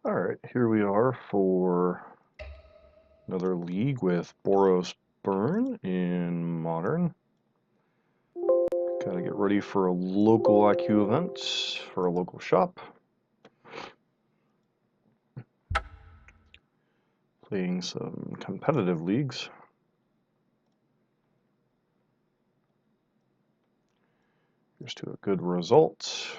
Alright, here we are for another league with Boros Burn in Modern. Gotta get ready for a local IQ event for a local shop. Playing some competitive leagues. Here's to a good result.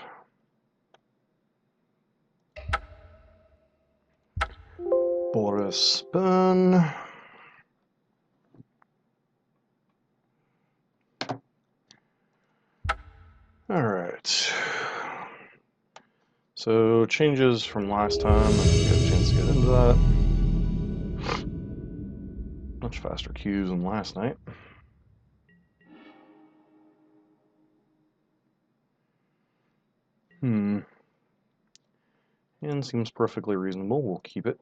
Boros Burn. Alright. So, changes from last time. I didn't get a chance to get into that. Much faster queues than last night. And seems perfectly reasonable. We'll keep it.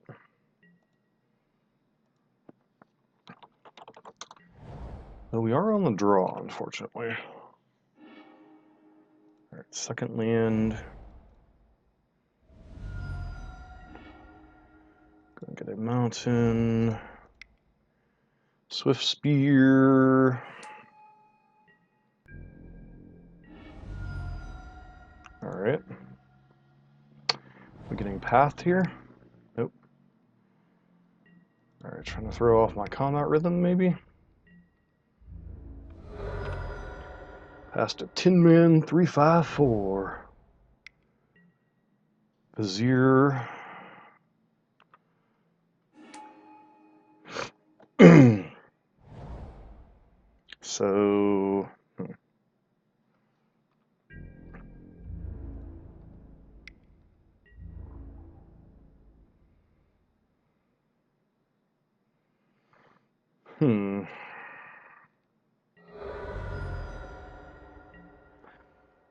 Though we are on the draw, unfortunately. Alright, second land. Gonna get a mountain. Swift Spear. Alright. We're getting pathed here. Nope. Alright, trying to throw off my combat rhythm, maybe. Past a Tin Man 3/5/4. Vizier. So.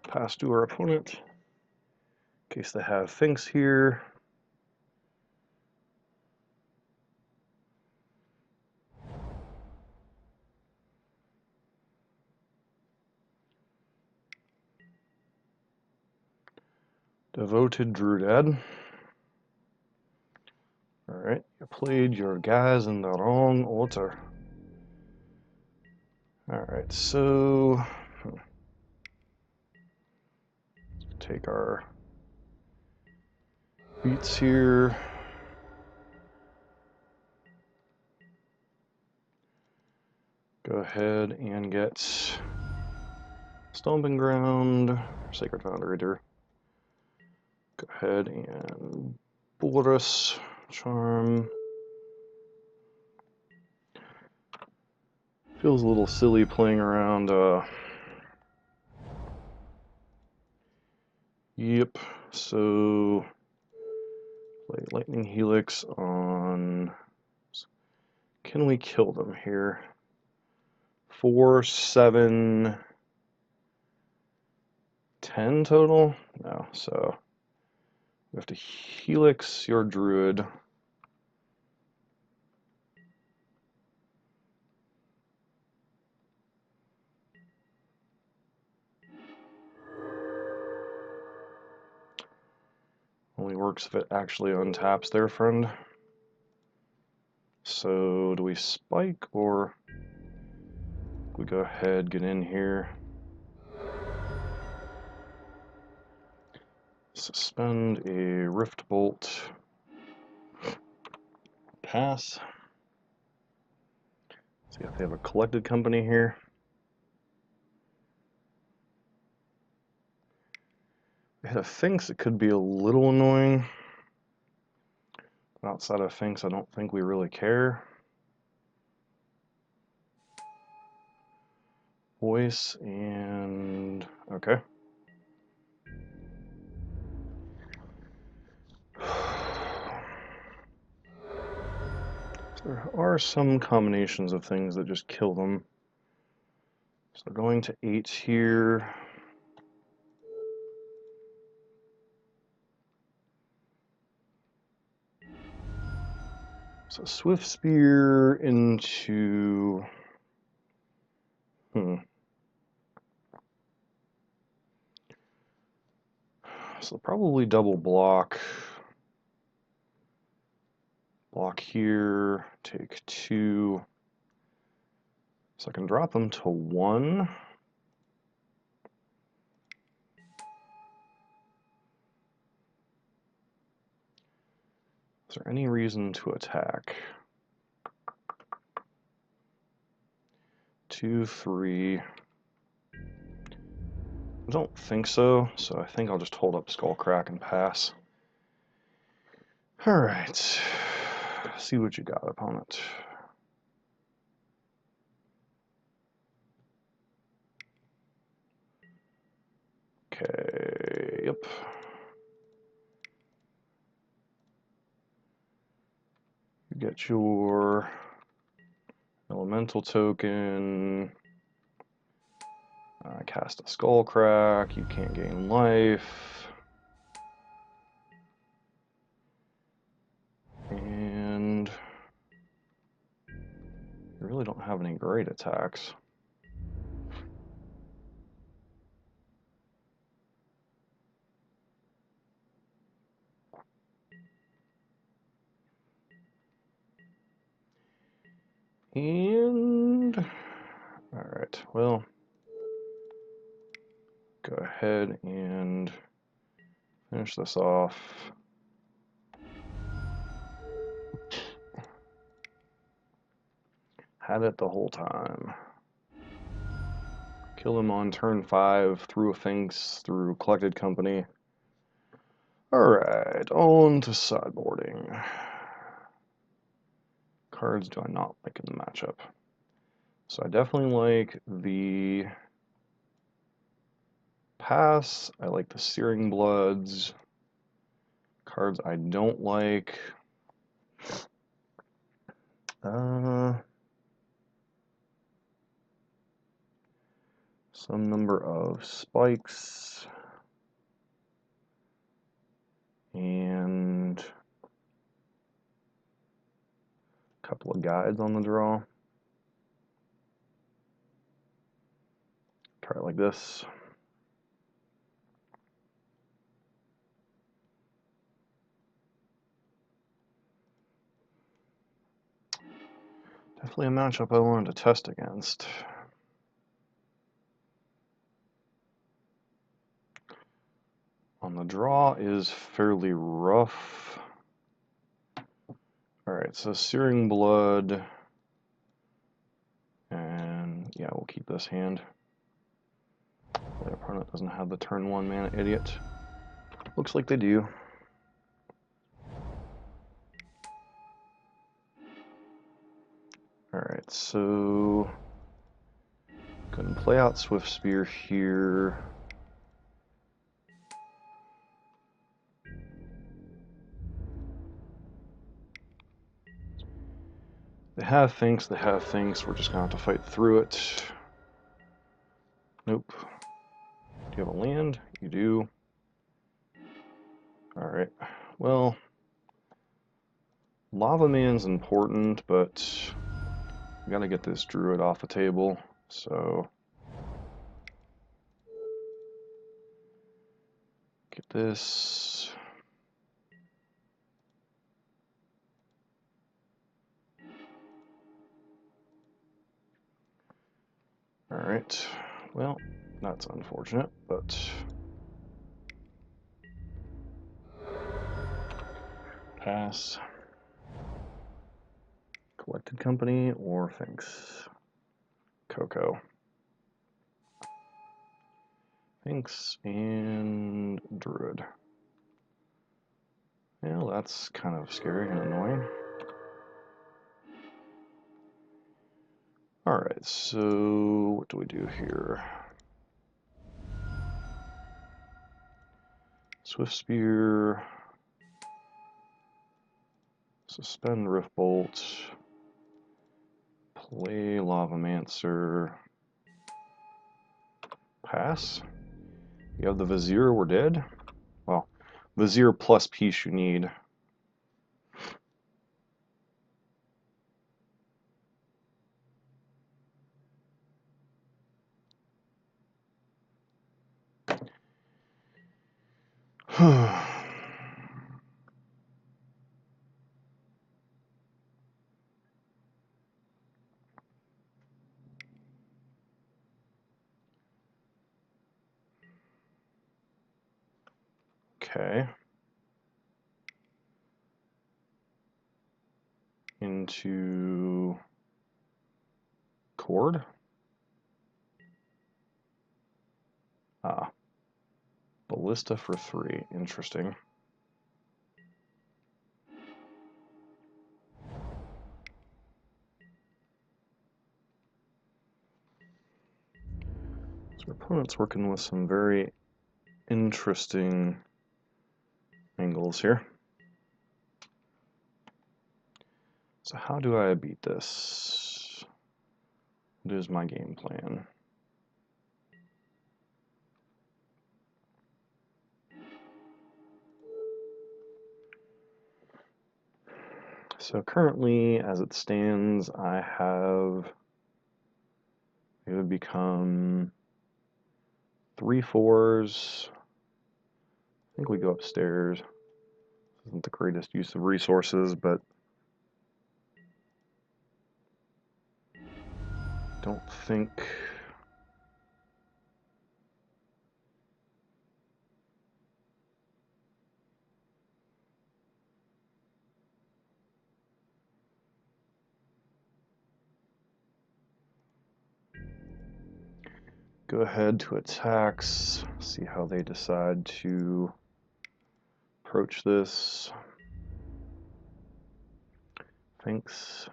Pass to our opponent. In case they have Finks here. Devoted Druidad. Alright, you played your guys in the wrong order. Alright, so take our beats here. Go ahead and get Stomping Ground, Sacred Founderator. Go ahead and Boros Charm. Feels a little silly playing around. Yep. So play Lightning Helix on. Can we kill them here? 4, 7, 10 total? No. So we have to Helix your Druid. Only works if it actually untaps their friend. So do we spike or we go ahead, get in here? Suspend a Rift Bolt. Pass. See if they have a collected company here. If they had a Finks, it could be a little annoying. Outside of Finks, I don't think we really care. Voice and okay. There are some combinations of things that just kill them. So going to 8 here. So Swift Spear into So probably double block. Block here, take 2. So I can drop them to 1. Is there any reason to attack? 2, 3. I don't think so, so I think I'll just hold up Skullcrack and pass. Alright. See what you got, opponent. Okay, yep. You get your elemental token. Cast a Skullcrack. You can't gain life. And you really don't have any great attacks. And alright, well, go ahead and finish this off. Had it the whole time. Kill him on turn 5, through a Finks, through Collected Company. Alright, on to sideboarding. Cards do I not like in the matchup? So I definitely like the Pass. I like the Searing Bloods. Cards I don't like. Some number of spikes. And a couple of guides on the draw. Try it like this. Definitely a matchup I wanted to test against. On the draw is fairly rough. Alright, so Searing Blood. And yeah, we'll keep this hand. The opponent doesn't have the turn 1 mana, idiot. Looks like they do. Alright, so go and play out Swift Spear here. They have things, we're just gonna have to fight through it. Nope. Do you have a land? You do. Alright, well, Lava Man's important, but we gotta get this Druid off the table, so get this. Alright, well, that's unfortunate, but pass. Collected Company or Finks? Coco. Finks and Druid. Well, that's kind of scary and annoying. Alright, so what do we do here? Swift Spear. Suspend Riftbolt. Play Lavamancer. Pass. You have the Vizier, we're dead. Well, Vizier plus piece you need. Okay. Into Cord. Ah. Ballista for 3. Interesting. So our opponent's working with some very interesting angles here. So how do I beat this? What is my game plan? So currently, as it stands, it would become 3/4s. I think we go upstairs. This isn't the greatest use of resources, but don't think go ahead to attacks, see how they decide to approach this. Thanks.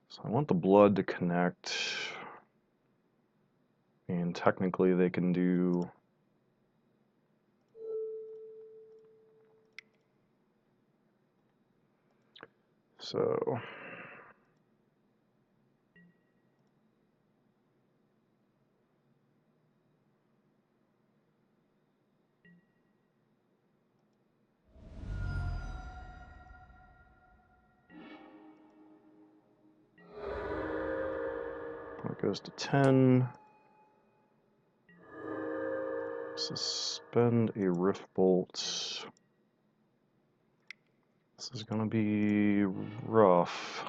So I want the blood to connect, and technically they can do so. It goes to 10. Suspend a Rift Bolt. This is going to be rough.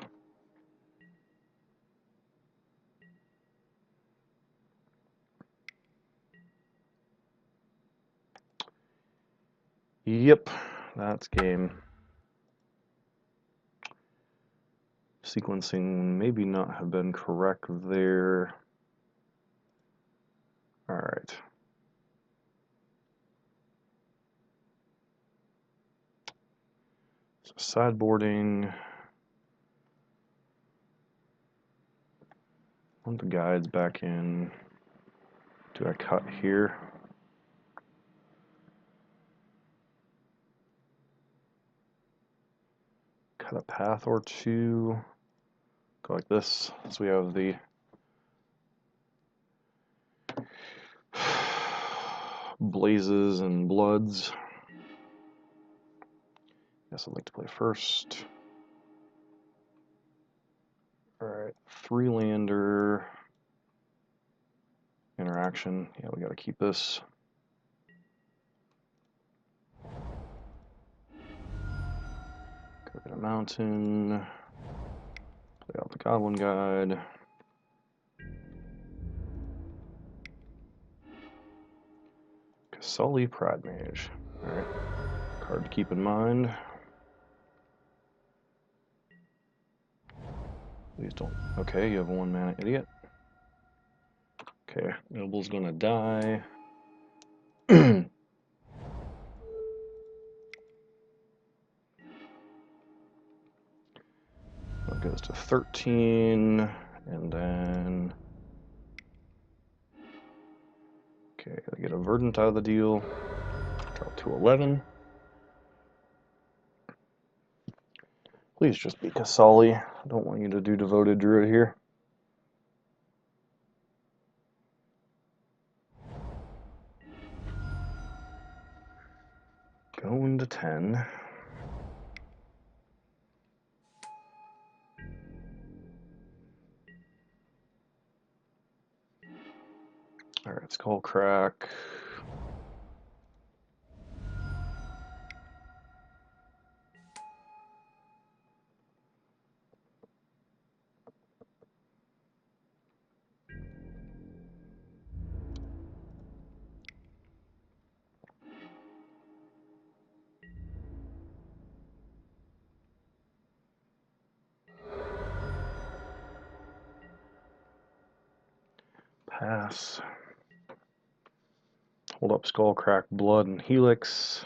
Yep, that's game. Sequencing maybe not have been correct there. All right. So sideboarding. Want the guides back in. Do I cut here? Cut a path or two. Go like this. So we have the blazes and bloods. Guess I'd like to play first. Alright, 3-lander interaction. Yeah, we gotta keep this. Go get a mountain. Play out the Goblin Guide. Sully Pride Mage. Alright, card to keep in mind. Please don't. Okay, you have a 1-mana idiot. Okay, Noble's gonna die. That goes to 13, and then. Okay, I get a Verdant out of the deal. Drop to 11. Please just be Kasali. I don't want you to do Devoted Druid here. Going to 10. Alright, Skull Crack. Pass. Hold up Skullcrack, Blood, and Helix.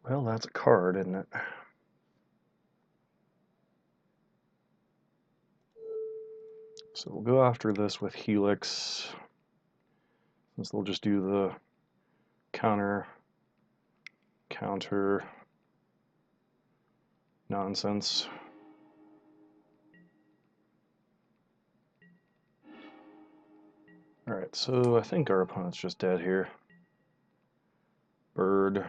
Well, that's a card, isn't it? So we'll go after this with Helix, since they'll just do the counter nonsense. Alright, so I think our opponent's just dead here. Bird.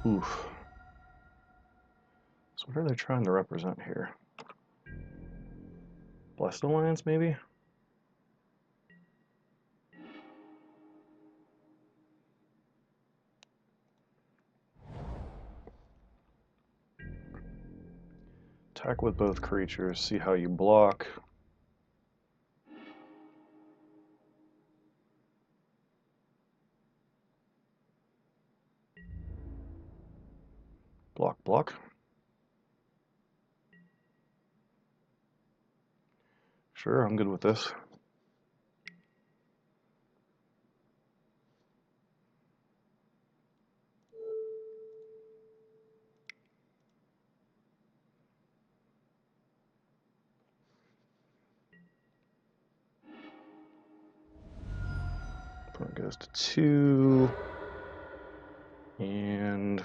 Oof. So what are they trying to represent here? Blessed Alliance, maybe? Attack with both creatures, see how you block. Block, block. Sure, I'm good with this. Opponent goes to 2. And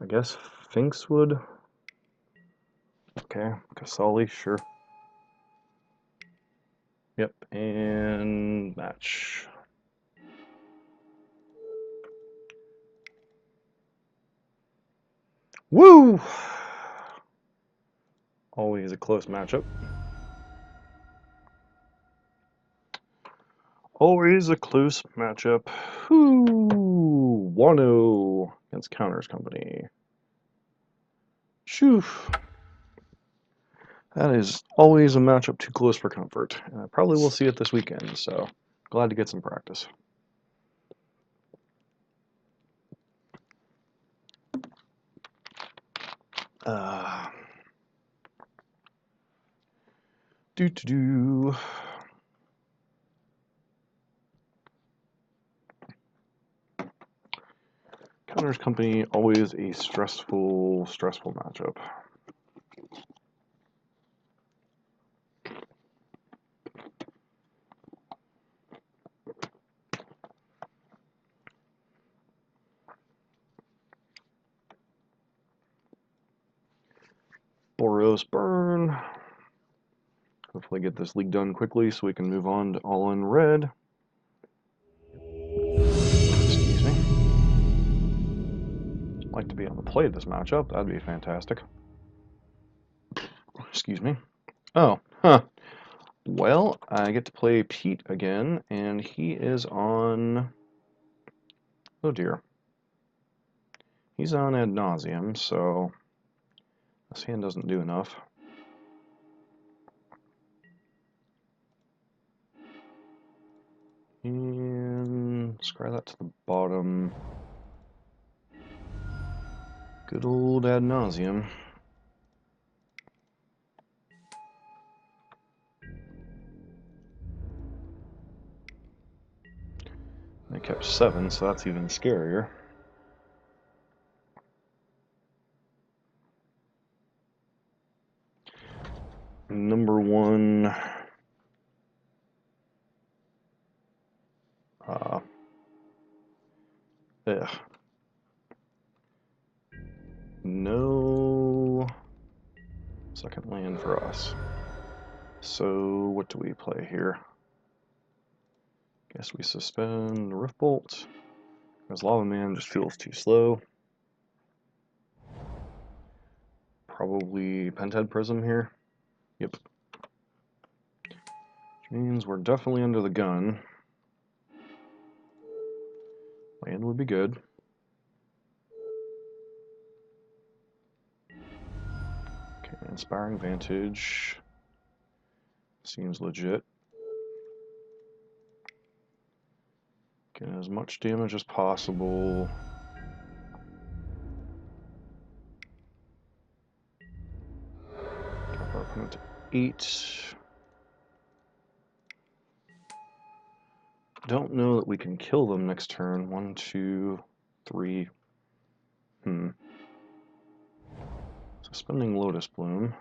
I guess Finks would. Okay, Casali, sure. Yep, and match. Woo! Always a close matchup. Always a close matchup. Whoo! 1-0 against Counters Company. Shoo! That is always a matchup too close for comfort. And I probably will see it this weekend, so glad to get some practice. Do-do-do. Counters Company, always a stressful matchup. Boros Burn. Hopefully get this league done quickly so we can move on to All in Red. Excuse me. I'd like to be able to play this matchup. That'd be fantastic. Excuse me. Oh, huh. Well, I get to play Pete again, and he is on... Oh dear. He's on Ad Nauseam, so this hand doesn't do enough. And scry that to the bottom. Good old Ad Nauseam. I kept 7, so that's even scarier. Number 1. Ugh. No second land for us. So what do we play here? Guess we suspend Riftbolt, because Lava Man just feels too slow. Probably Penthead Prism here. Yep. Which means we're definitely under the gun. Land would be good. Okay, Inspiring Vantage. Seems legit. Get as much damage as possible. Drop our opponent to 8. Don't know that we can kill them next turn. 1, 2, 3. Suspending Lotus Bloom.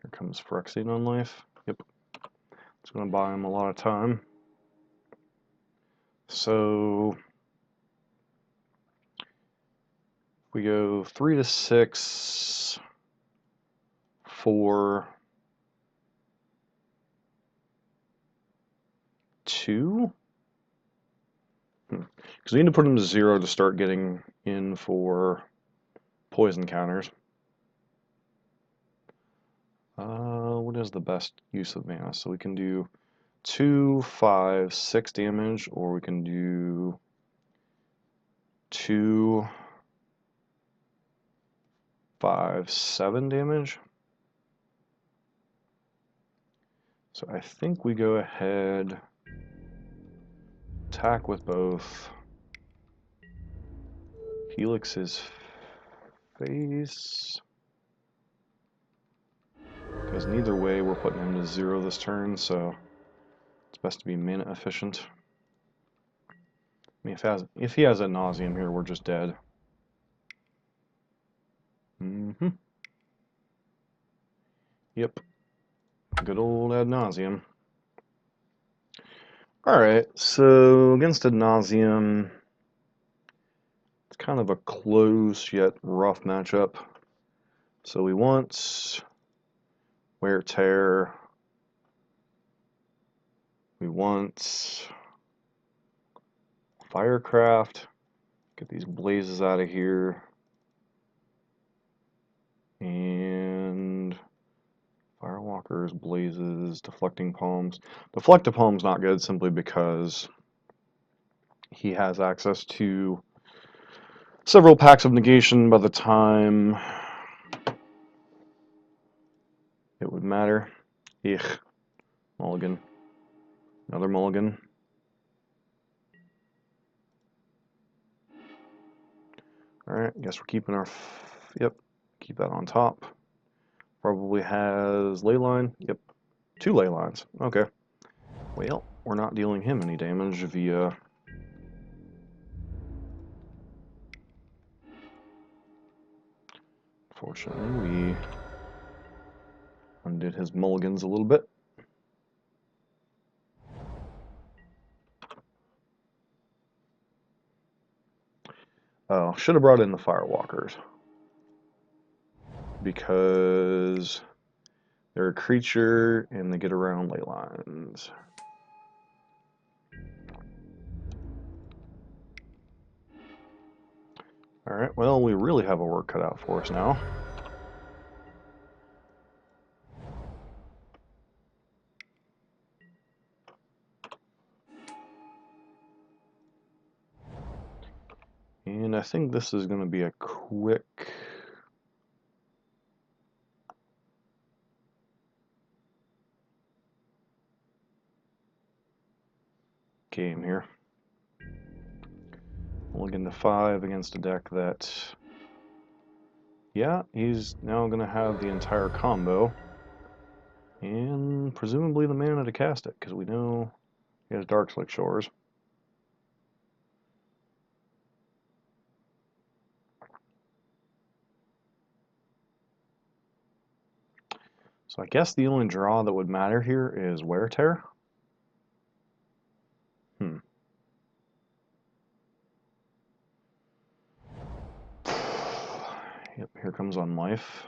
Here comes Phyrexian on life. Yep. It's going to buy him a lot of time. So we go 3 to 6, 4, 2. Because we need to put him to 0 to start getting in for poison counters. What is the best use of mana? So we can do 2, 5, 6 damage, or we can do 2, 5, 7 damage. So I think we go ahead, attack with both. Helix's face. Because neither way we're putting him to 0 this turn, so it's best to be mana efficient. I mean, if he has ad nauseam here, we're just dead. Yep. Good old ad nauseam. Alright, so against ad nauseam, it's kind of a close yet rough matchup. So we want Wear Tear. We want Firecraft. Get these blazes out of here. And Firewalkers, Blazes, Deflecting Palms. Deflecting Palms not good simply because he has access to several packs of negation by the time it would matter. Eek. Mulligan. Another mulligan. Alright, guess we're keeping our... Yep, keep that on top. Probably has Leyline. Yep, 2 Leylines. Okay. Well, we're not dealing him any damage via... Fortunately, we undid his mulligans a little bit. Oh, should have brought in the Firewalkers. Because they're a creature and they get around ley lines. Alright, well, we really have a work cut out for us now. And I think this is going to be a quick... game here. Mulligan to 5 against a deck that... Yeah, he's now going to have the entire combo. And presumably the mana to cast it, because we know he has Darkslick Shores. So I guess the only draw that would matter here is Wear Tear. Yep, here comes on life.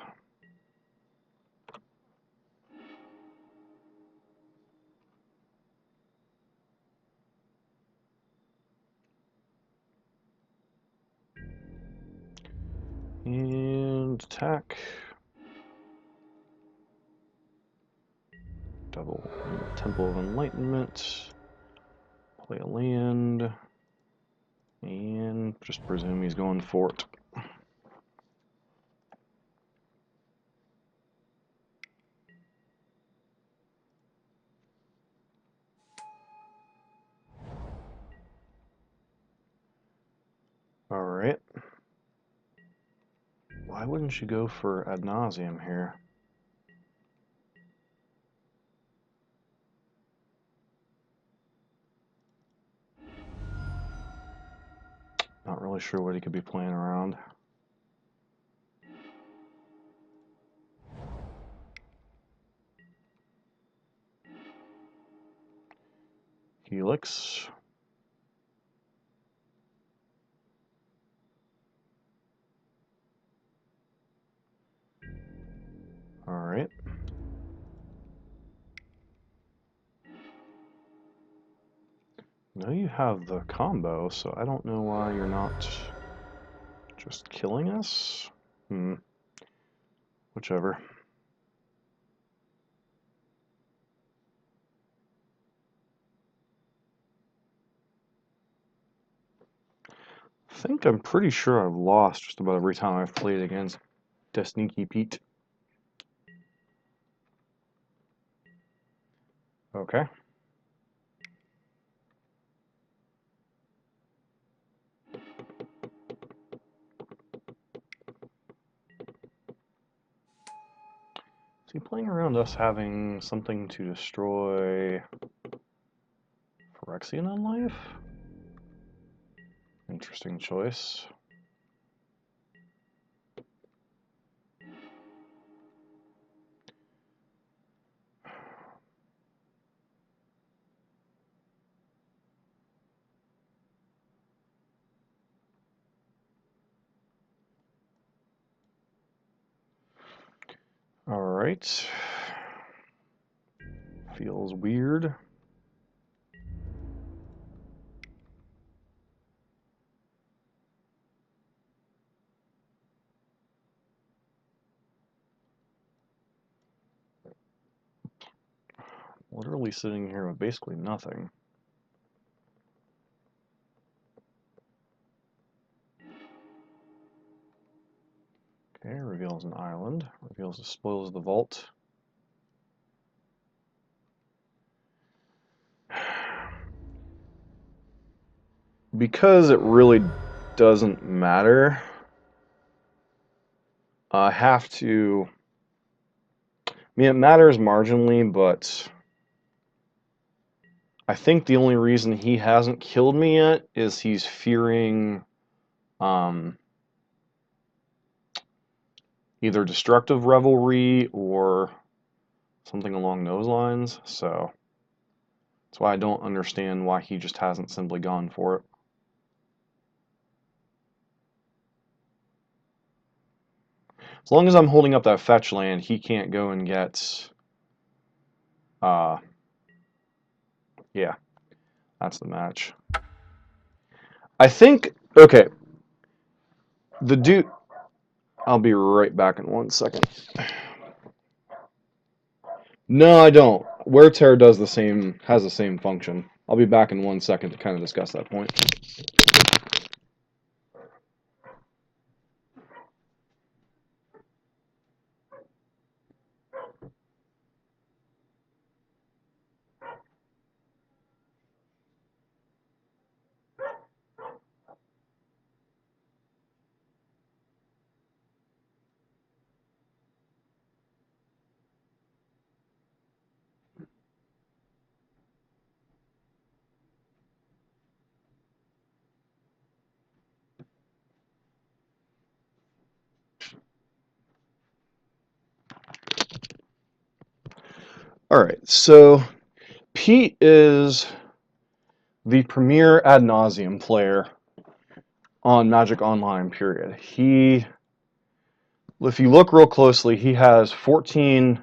And attack. Double Temple of Enlightenment. Play a land. And just presume he's going for it. Why wouldn't you go for ad nauseam here? Not really sure what he could be playing around. Helix. All right. Now you have the combo, so I don't know why you're not just killing us. Whichever. I'm pretty sure I've lost just about every time I've played against Sneaky Pete. Okay. Is he playing around us having something to destroy Phyrexian on life? Interesting choice. All right. Feels weird. Literally sitting here with basically nothing. Okay, reveals an island. Reveals the spoils of the vault. Because it really doesn't matter, I have to... I mean, it matters marginally, but I think the only reason he hasn't killed me yet is he's fearing either destructive revelry or something along those lines. So that's why I don't understand why he just hasn't simply gone for it. As long as I'm holding up that fetch land, he can't go and get... yeah, that's the match. I think... okay. The dude... I'll be right back in 1 second. No, I don't. Wear Tear does the same, has the same function. I'll be back in 1 second to kind of discuss that point. Alright, so Pete is the premier ad nauseum player on Magic Online, period. He, if you look real closely, he has 14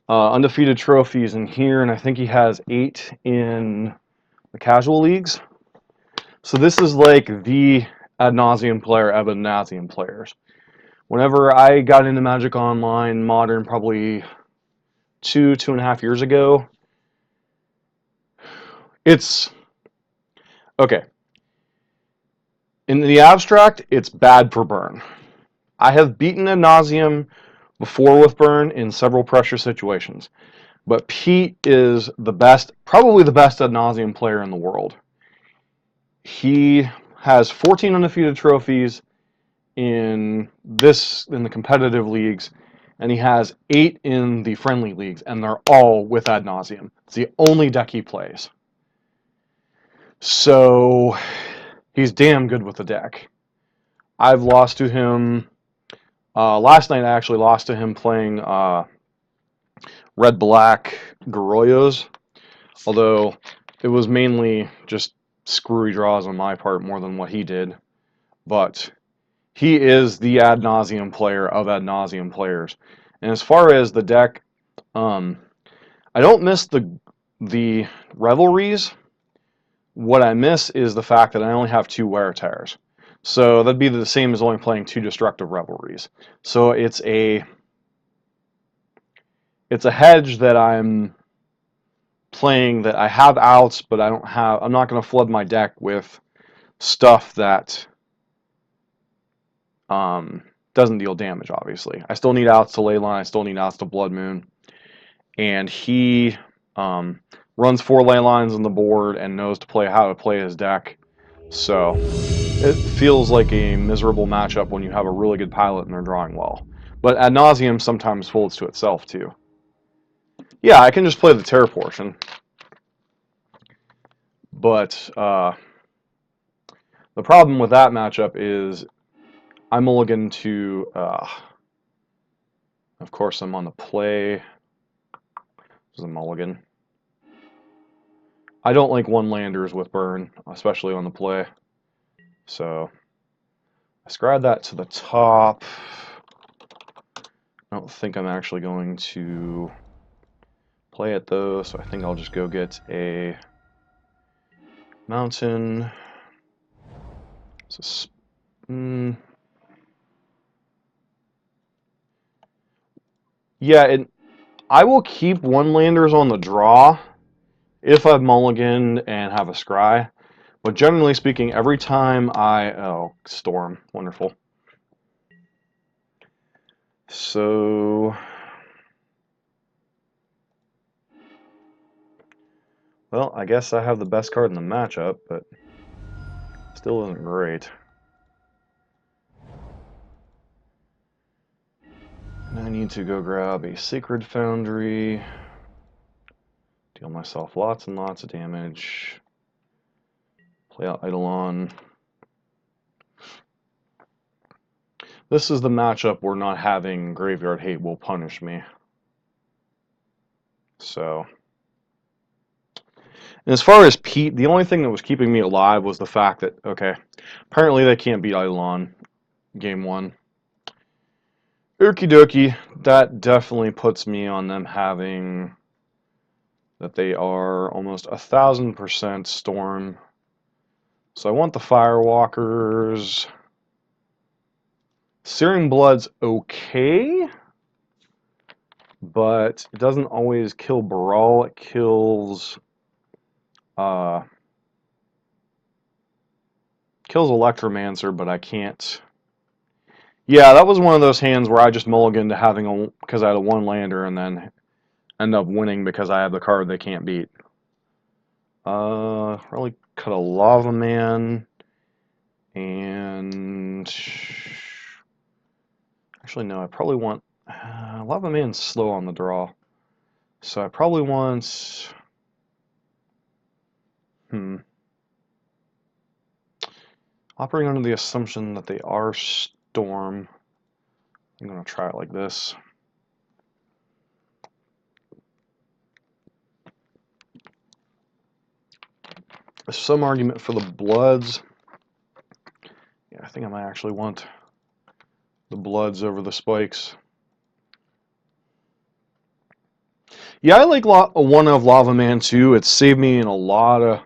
undefeated trophies in here, and I think he has 8 in the casual leagues. So this is like the ad nauseum player, ad nauseum players. Whenever I got into Magic Online Modern, probably 2.5 years ago, it's okay. In the abstract, it's bad for Burn. I have beaten ad nauseum before with Burn in several pressure situations, but Pete is the best, probably the best ad nauseum player in the world. He has 14 undefeated trophies in the competitive leagues, and he has 8 in the friendly leagues, and they're all with Ad Nauseam. It's the only deck he plays. So he's damn good with the deck. I've lost to him. Last night I actually lost to him playing red-black Garroyos, although it was mainly just screwy draws on my part more than what he did. But he is the Ad Nauseam player of Ad Nauseam players. And as far as the deck, I don't miss the Revelries. What I miss is the fact that I only have 2 Wear Tears. So that'd be the same as only playing 2 Destructive Revelries. So it's a hedge that I'm playing, that I have outs, but I'm not going to flood my deck with stuff that doesn't deal damage, obviously. I still need outs to Leyline, I still need outs to Blood Moon. And he runs 4 Leylines on the board and knows how to play his deck. So it feels like a miserable matchup when you have a really good pilot and they're drawing well. But Ad Nauseam sometimes folds to itself too. Yeah, I can just play the Terror portion. But the problem with that matchup is I mulligan to, of course I'm on the play. This is a mulligan. I don't like 1-landers with burn, especially on the play. So I scryed that to the top. I don't think I'm actually going to play it though, so I think I'll just go get a mountain. Yeah, I will keep 1-landers on the draw if I've mulliganed and have a scry. But generally speaking, every time oh, Storm, wonderful. So, well, I guess I have the best card in the matchup, but still isn't great. And I need to go grab a Sacred Foundry, deal myself lots and lots of damage, play out Eidolon. This is the matchup where not having Graveyard Hate will punish me. So, and as far as Pete, the only thing that was keeping me alive was the fact that, okay, apparently they can't beat Eidolon game 1. Okie dokie, that definitely puts me on them having that they are almost 1,000% Storm. So I want the Firewalkers. Searing Blood's okay, but it doesn't always kill Baral. It kills Electromancer, but I can't. Yeah, that was one of those hands where I just mulliganed to having because I had a 1-lander and then end up winning because I have the card they can't beat. Probably cut a Lava Man, and actually no, I probably want Lava Man's slow on the draw, so I probably want operating under the assumption that they are Storm. I'm gonna try it like this. There's some argument for the Bloods. Yeah, I think I might actually want the Bloods over the Spikes. Yeah, I like one of Lava Man too. It's saved me in a lot of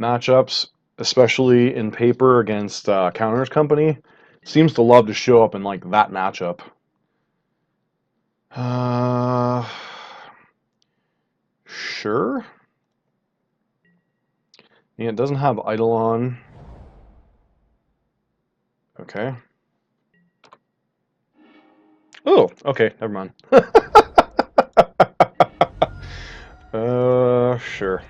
matchups, especially in paper against Counters Company. Seems to love to show up in like that matchup. Sure. Yeah, it doesn't have Eidolon. Okay. Oh, okay, never mind. Sure.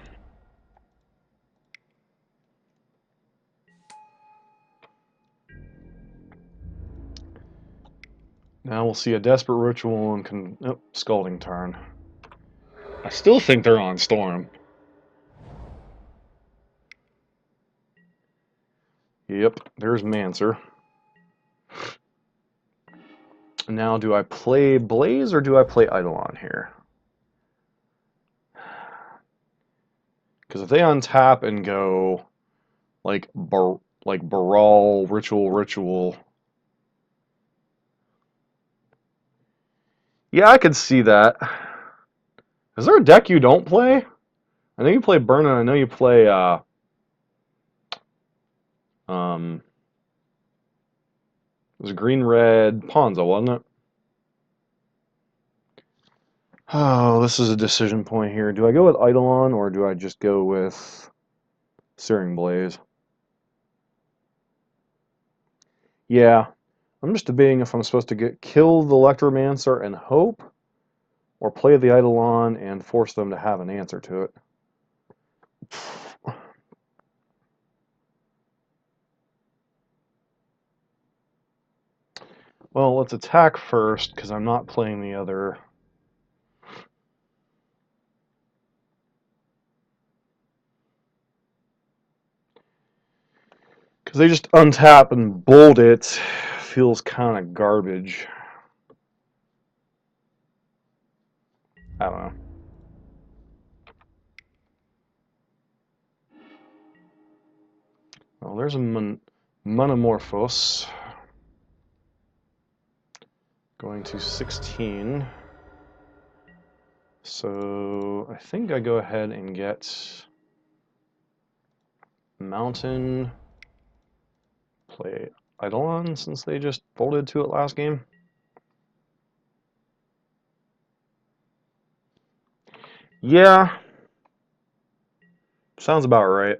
Now we'll see a Desperate Ritual and Scalding Tarn. I still think they're on Storm. Yep, there's Mancer. Now, do I play Blaze or do I play Eidolon here? Because if they untap and go like Baral, Ritual. Yeah, I could see that. Is there a deck you don't play? I know you play Burn and I know you play it was green-red Ponza, wasn't it? Oh, this is a decision point here. Do I go with Eidolon or do I just go with Searing Blaze? Yeah, I'm just debating if I'm supposed to kill the Electromancer and hope, or play the Eidolon and force them to have an answer to it. Well, let's attack first, because I'm not playing the other. Because they just untap and bolt it. Feels kind of garbage. I don't know. Well, there's a Monomorphos. Going to 16. So I think I go ahead and get Mountain. Play Eidolon since they just bolted to it last game. Yeah. Sounds about right.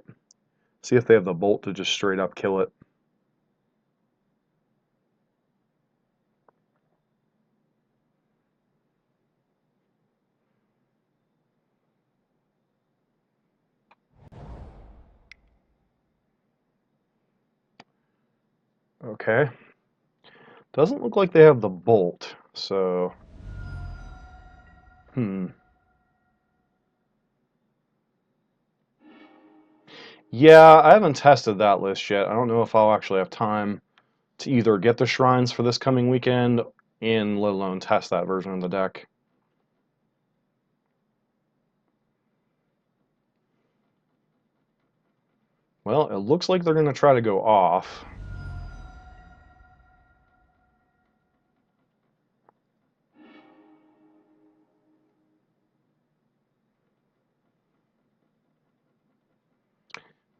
See if they have the bolt to just straight up kill it. Okay. Doesn't look like they have the bolt, so... Yeah, I haven't tested that list yet. I don't know if I'll actually have time to either get the shrines for this coming weekend and let alone test that version of the deck. Well, it looks like they're going to try to go off.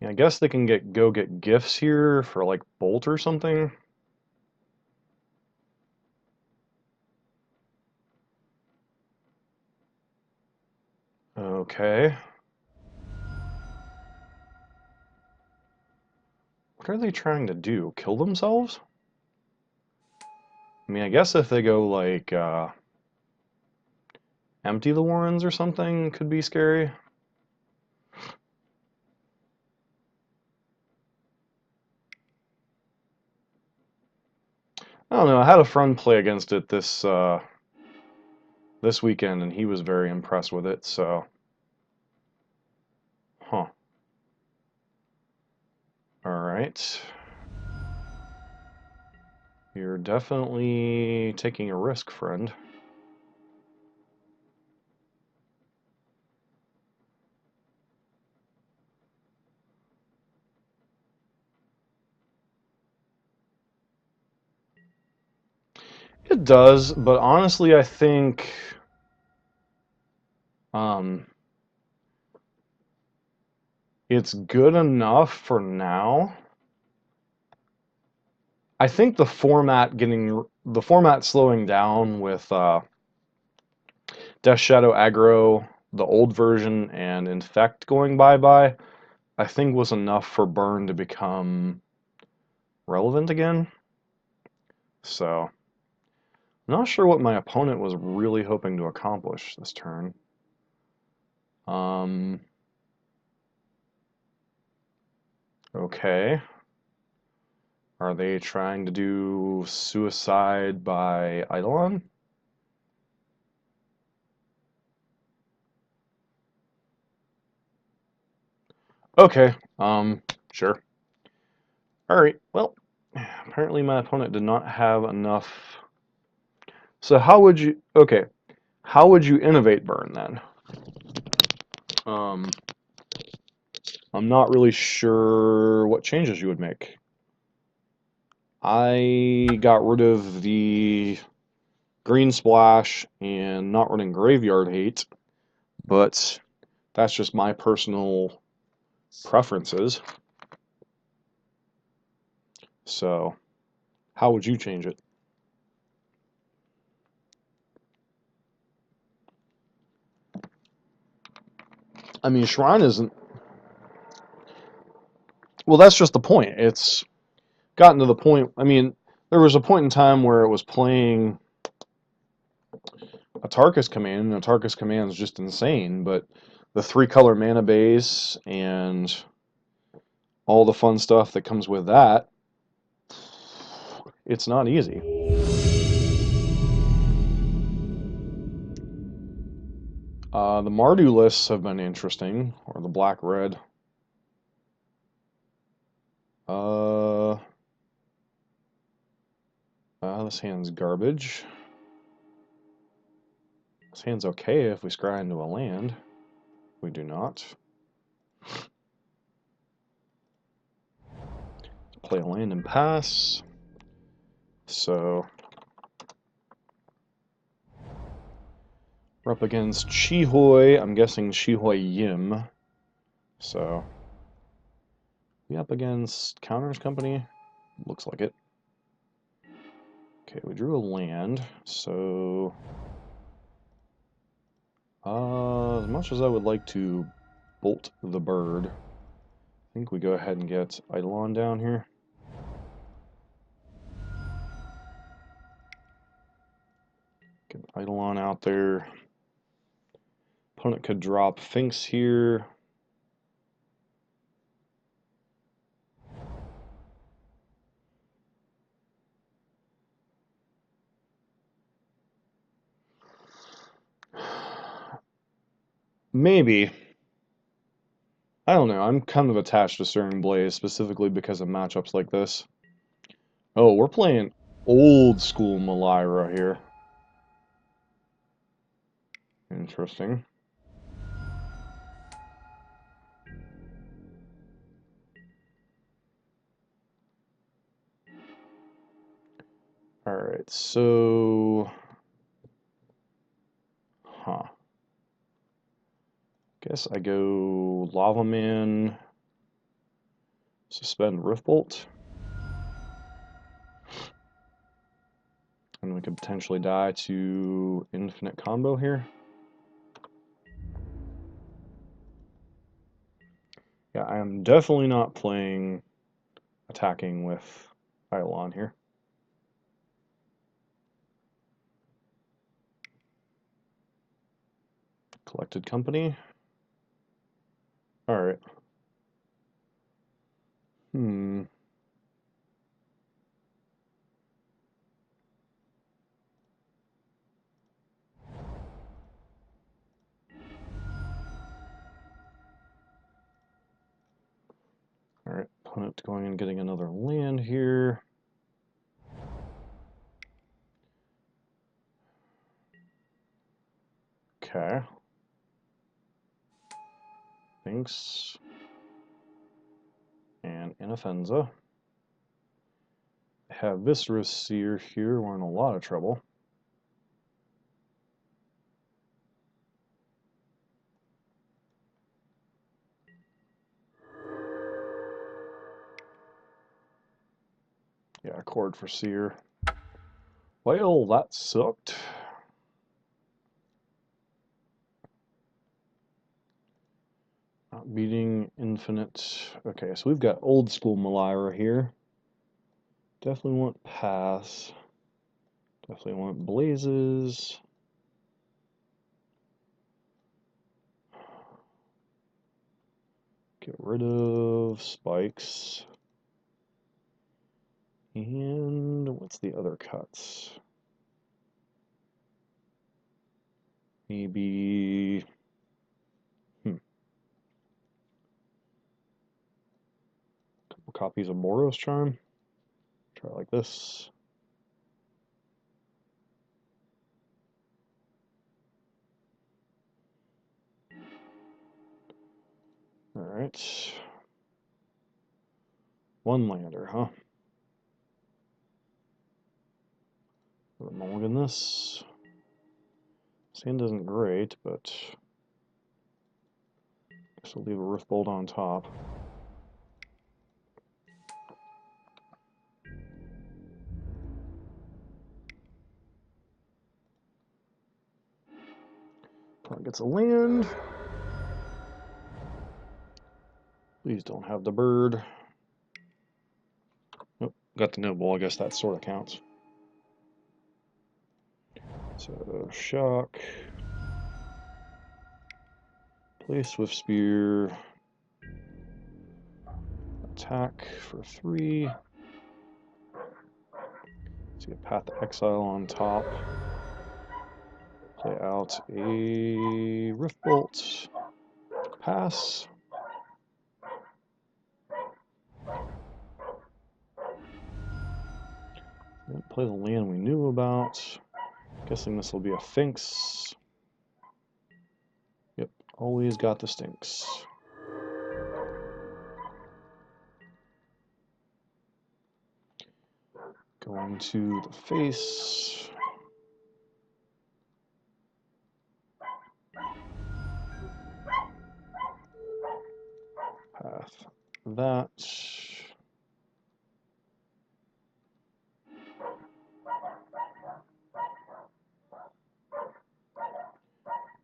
Yeah, I guess they can go get gifts here for like Bolt or something. Okay. What are they trying to do? Kill themselves? I mean, I guess if they go like empty the Warrens or something, could be scary. I don't know. I had a friend play against it this weekend, and he was very impressed with it. So, huh. All right. You're definitely taking a risk, friend. It does, but honestly, I think it's good enough for now. I think the format slowing down with Death Shadow aggro, the old version, and Infect going bye-bye, I think was enough for Burn to become relevant again. So, I'm not sure what my opponent was really hoping to accomplish this turn. Okay. Are they trying to do suicide by Eidolon? Okay, sure. Alright, well, apparently my opponent did not have enough. So how would you, okay, how would you innovate burn then? Um, I'm not really sure what changes you would make. I got rid of the green splash and not running graveyard hate, but that's just my personal preferences. So, how would you change it? I mean, Shrine isn't. Well, that's just the point. It's gotten to the point. I mean, there was a point in time where it was playing a Tarkus command, and a Tarkus command is just insane, but the 3-color mana base and all the fun stuff that comes with that, it's not easy. The Mardu lists have been interesting, or the black-red. This hand's garbage. This hand's okay if we scry into a land. We do not. Play a land and pass. So we're up against Chihoi. I'm guessing Chihoi Yim. So we up against Counters Company. Looks like it. Okay, we drew a land. So as much as I would like to bolt the bird, I think we go ahead and get Eidolon down here. Get Eidolon out there. Opponent could drop Finks here. Maybe. I don't know. I'm kind of attached to Stirring Blaze specifically because of matchups like this. Oh, we're playing old school Malira here. Interesting. Alright, so... Huh. Guess I go Lava Man, suspend Riftbolt. And we could potentially die to infinite combo here. Yeah, I am definitely not playing attacking with Eidolon here. Collected company. Alright. Hmm. Alright, opponent going and getting another land here. Okay. Thanks. And Inoffenza. Have Viscerous Seer here. We're in a lot of trouble. Yeah, Accord for Seer. Well, that sucked. Not beating Infinite. Okay, so we've got old school Malira here. Definitely want Pass. Definitely want Blazes. Get rid of Spikes. And what's the other cuts? Maybe... Couple copies of Boros Charm. Try like this. Alright. One lander, huh? Mulligan this. Sand isn't great, but guess we'll leave a Rift Bolt on top. Opponent gets a land. Please don't have the bird. Nope, got the noble. I guess that sort of counts. So, shock. Play Swift Spear. Attack for 3. Let's get Path to Exile on top. Play out a Rift Bolt. Pass. Didn't play the land we knew about. Guessing this will be a Finks. Yep, always got the stinks. Going to the face. Path that.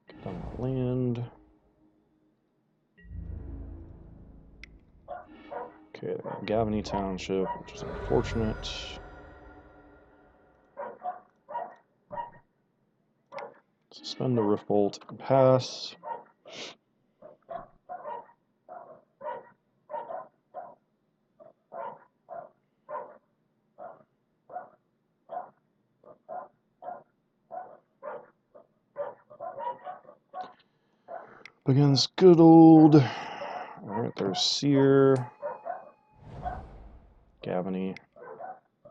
Get down that land. Okay, Gavany Township, which is unfortunate. Suspend the Rift Bolt and pass. Begins good old. Alright, there's Seer. Gavany.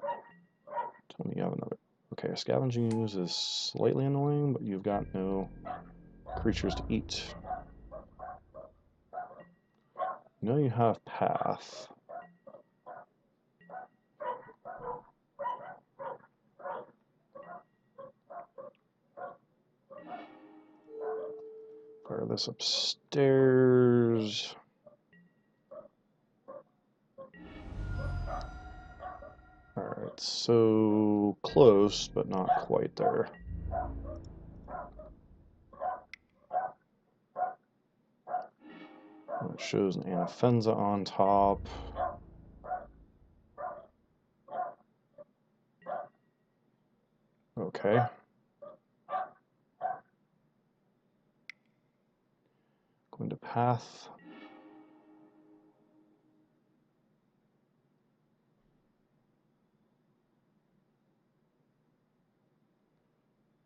Tell me you have another. Okay, Scavenging Ooze is slightly annoying, but you've got no creatures to eat. You know you have Path. Fire this upstairs. Alright, so close, but not quite there. It shows an Anafenza on top. Okay. Going to Path.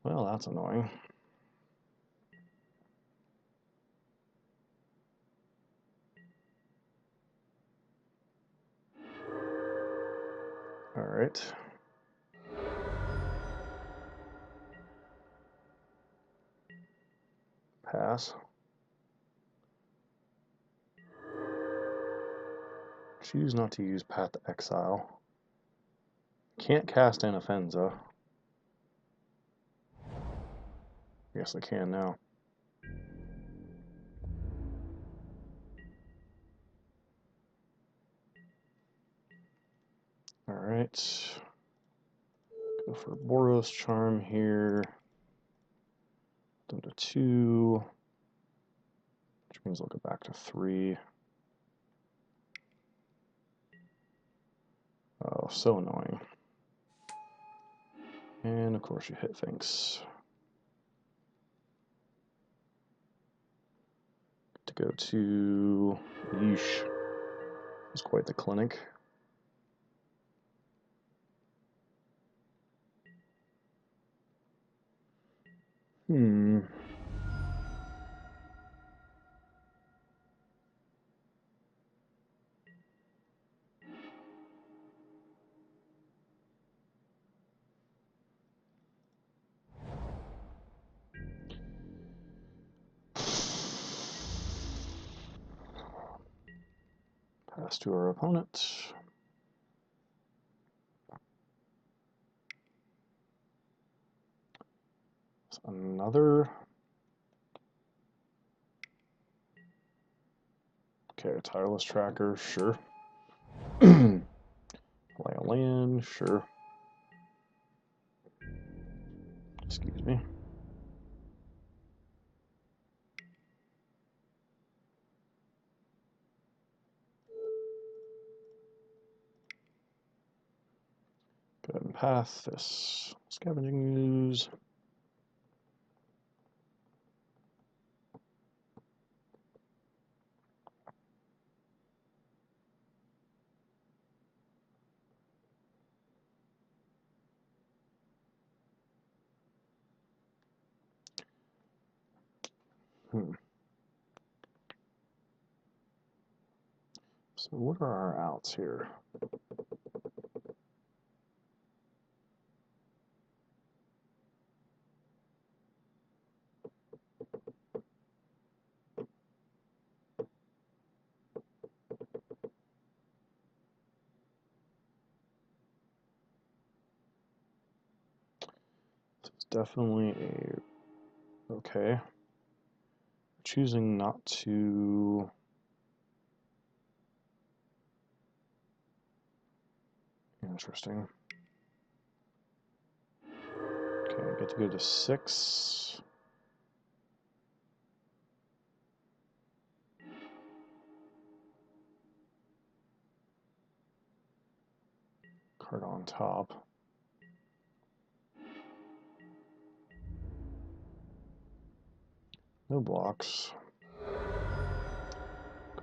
Well, that's annoying. Alright. Pass. Choose not to use Path to Exile. Can't cast Anafenza. Yes, I can now. Alright. Go for Boros Charm here. Down to 2. Which means I'll go back to 3. Oh, so annoying. And of course you hit things. To go to Yeesh. It's quite the clinic. Hmm. Pass to our opponent. Another. Okay, tireless tracker, sure. Play a land, sure. Excuse me. Go ahead and pass this. Scavenging ooze. So what are our outs here? This is definitely a okay. Choosing not to. Interesting. Okay, I get to go to 6. Card on top. No blocks.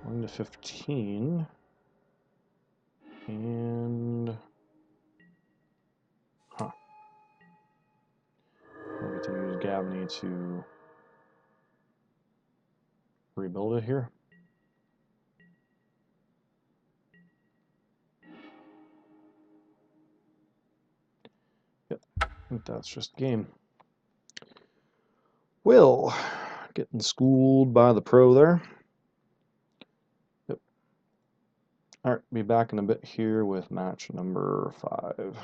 Going to 15. And I get to use Gavney to rebuild it here. Yep, I think that's just game. Will, getting schooled by the pro there. Yep. All right, be back in a bit here with match number 5.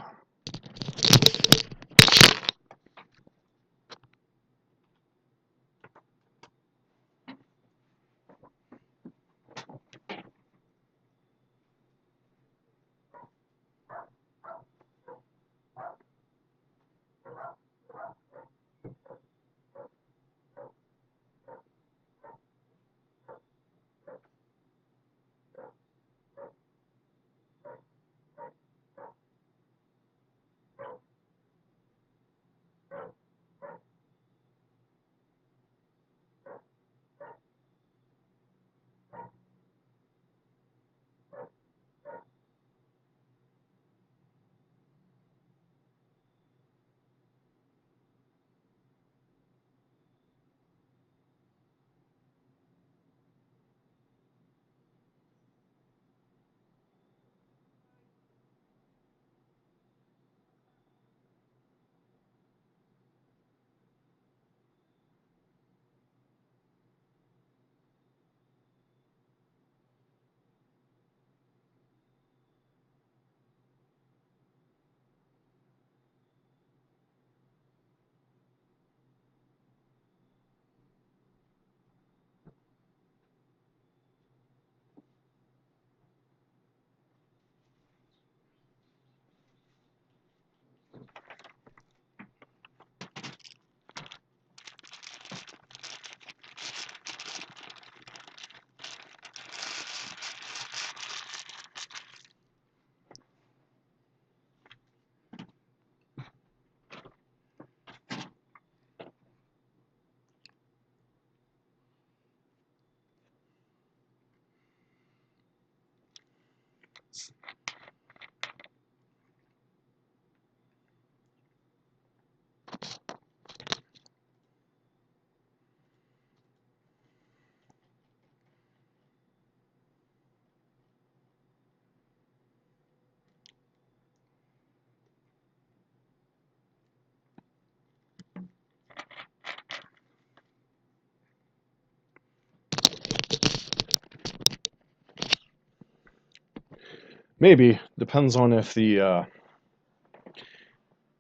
Maybe. Depends on if the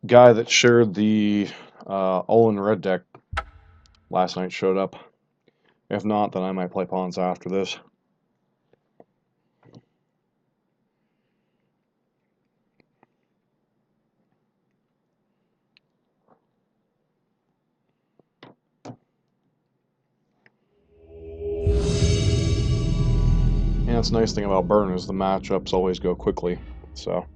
guy that shared the all-in-red deck last night showed up. If not, then I might play pawns after this. And that's the nice thing about Burn is the matchups always go quickly, so.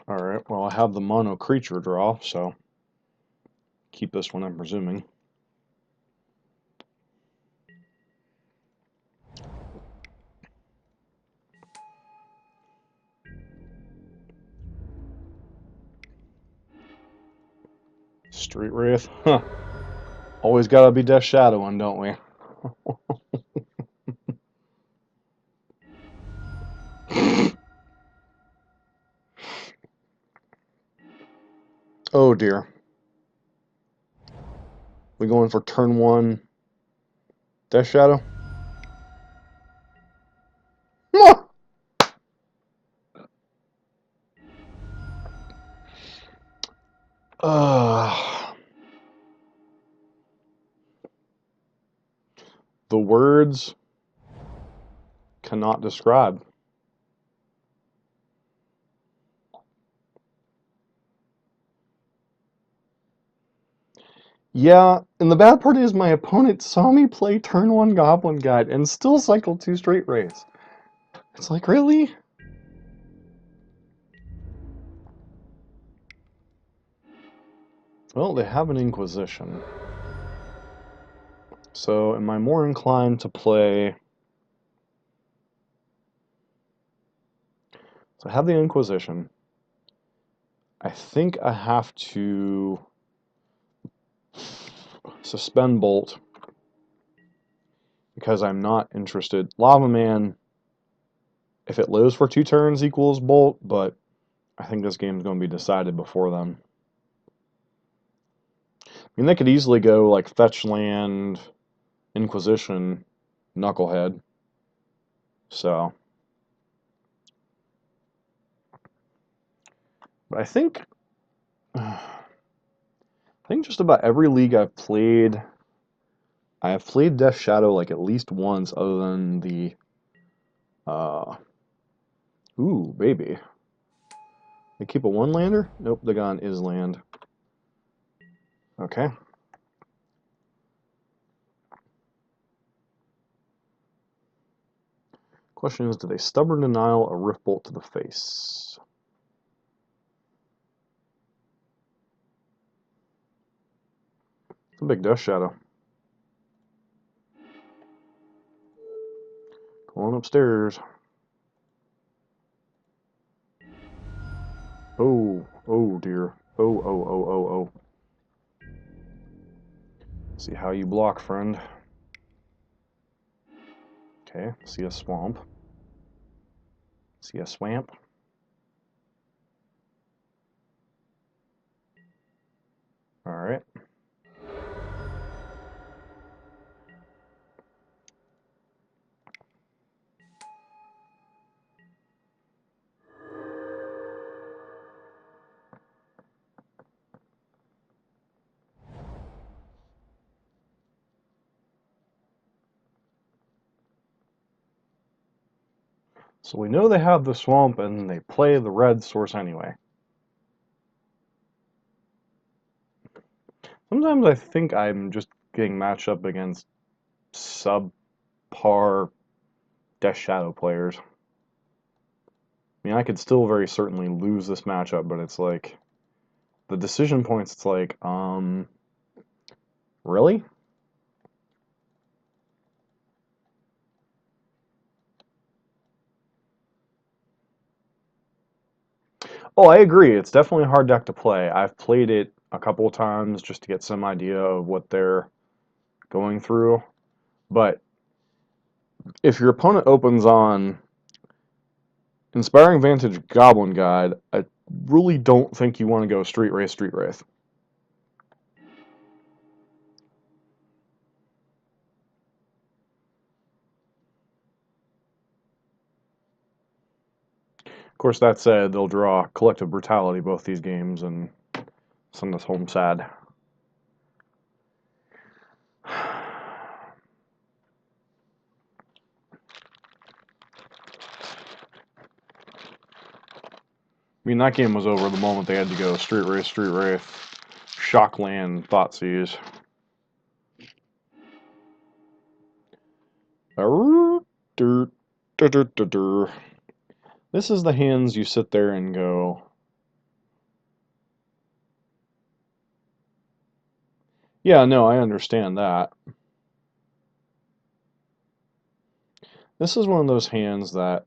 Alright, well I have the mono creature draw, so keep this one, I'm presuming. Street Wraith, huh. Always gotta be Death Shadowing, don't we? Oh dear. We going for turn 1 Death Shadow? The words cannot describe. Yeah, and the bad part is my opponent saw me play turn 1 Goblin Guide and still cycle 2 Straight Wraiths. It's like, really? Well, they have an Inquisition. So, am I more inclined to play... So I have the Inquisition. I think I have to suspend Bolt because I'm not interested. Lava Man, if it lives for 2 turns, equals Bolt, but I think this game's going to be decided before then. I mean, they could easily go like Fetch Land, Inquisition, Knucklehead. So, but I think just about every league I have played Death Shadow like at least once, other than the ooh, baby. They keep a 1-lander? Nope, the gun is land. Okay. Question is, do they Stubborn Denial a Rift Bolt to the face? It's a big Death Shadow. Going upstairs. Oh, oh dear. Oh, oh, oh, oh, oh. See how you block, friend. Okay, see a swamp. See a swamp. Alright. So we know they have the swamp and they play the red source anyway. Sometimes I think I'm just getting matched up against subpar Death Shadow players. I mean, I could still very certainly lose this matchup, but it's like, the decision points, it's like, really? Oh, I agree. It's definitely a hard deck to play. I've played it a couple of times just to get some idea of what they're going through. But if your opponent opens on Inspiring Vantage Goblin Guide, I really don't think you want to go Street Wraith, Street Wraith. course, that said, they'll draw Collective Brutality both these games and send us home sad. I mean, that game was over the moment they had to go Street Wraith, Shockland, Thoughtseize. This is the hands you sit there and go, yeah, no, I understand that. This is one of those hands that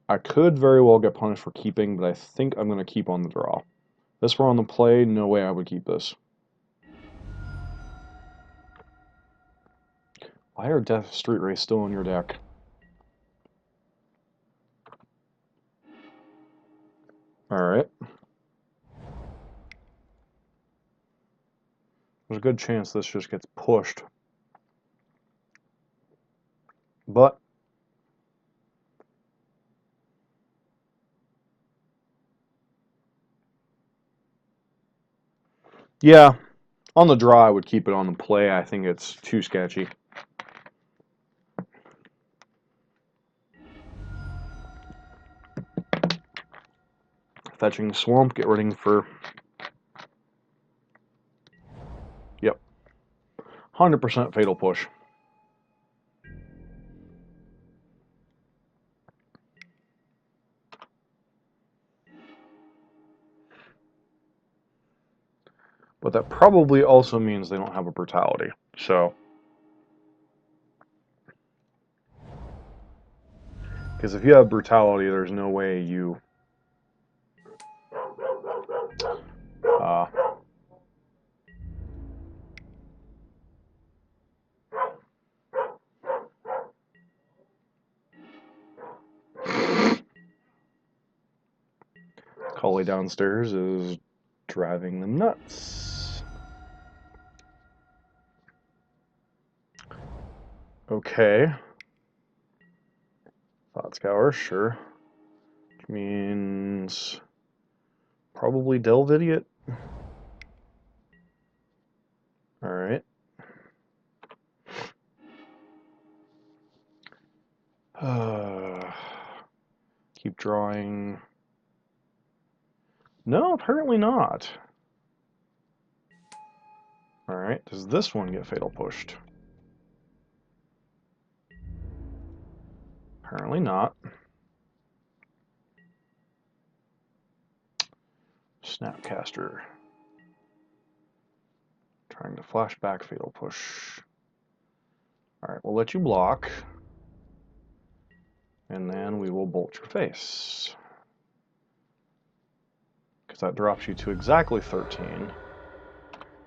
I could very well get punished for keeping, but I think I'm going to keep on the draw. This were on the play, no way I would keep this. Why are Death Street Race still in your deck? Alright. There's a good chance this just gets pushed. But yeah, on the draw I would keep it. On the play I think it's too sketchy. Fetching Swamp, get ready for... Yep. 100% Fatal Push. But that probably also means they don't have a Brutality. So... because if you have Brutality, there's no way you... Collie downstairs is driving them nuts. Okay. Thought Scour, sure. Which means probably Delve Idiot. Alright. Keep drawing. No, apparently not. Alright, does this one get Fatal Pushed? Apparently not. Snapcaster. Trying to flashback Fatal Push. Alright, we'll let you block. And then we will bolt your face. Because that drops you to exactly 13.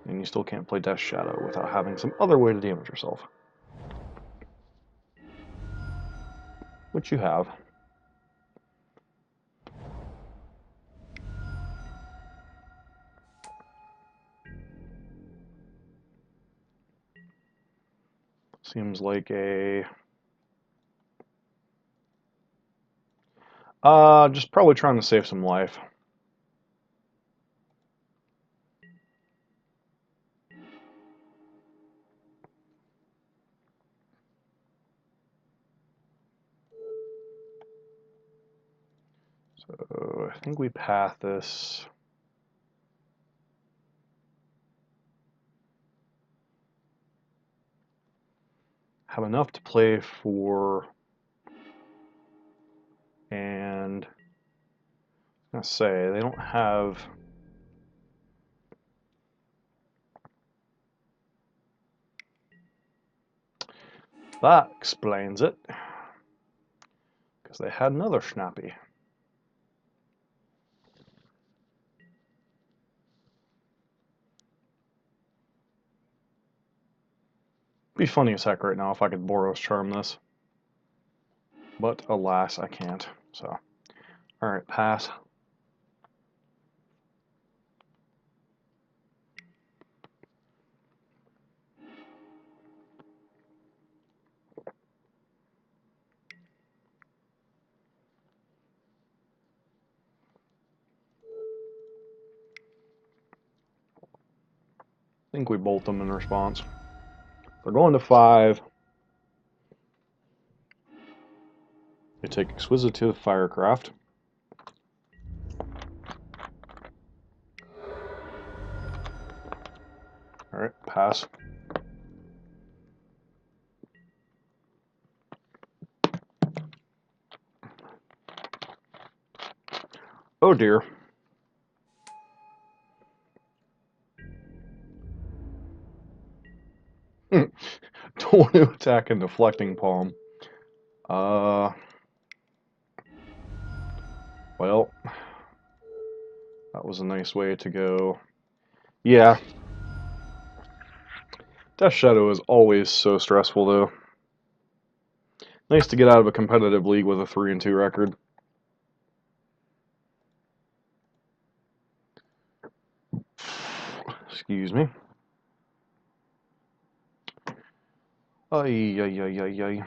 And you still can't play Death Shadow without having some other way to damage yourself. Which you have. Seems like a... just probably trying to save some life. So I think we path this. Have enough to play for, and I was gonna say they don't have. That explains it, because they had another Snappy. Be funny as heck right now if I could Boros Charm this. But alas, I can't. So, alright, pass. think we bolt them in response. They're going to 5. They take Exquisitive Firecraft. Alright, pass. Oh dear. Don't want to attack a Deflecting Palm. Well, that was a nice way to go. Yeah. Death Shadow is always so stressful, though. Nice to get out of a competitive league with a 3-2 record. Excuse me. Ay, ay, ay, ay, ay.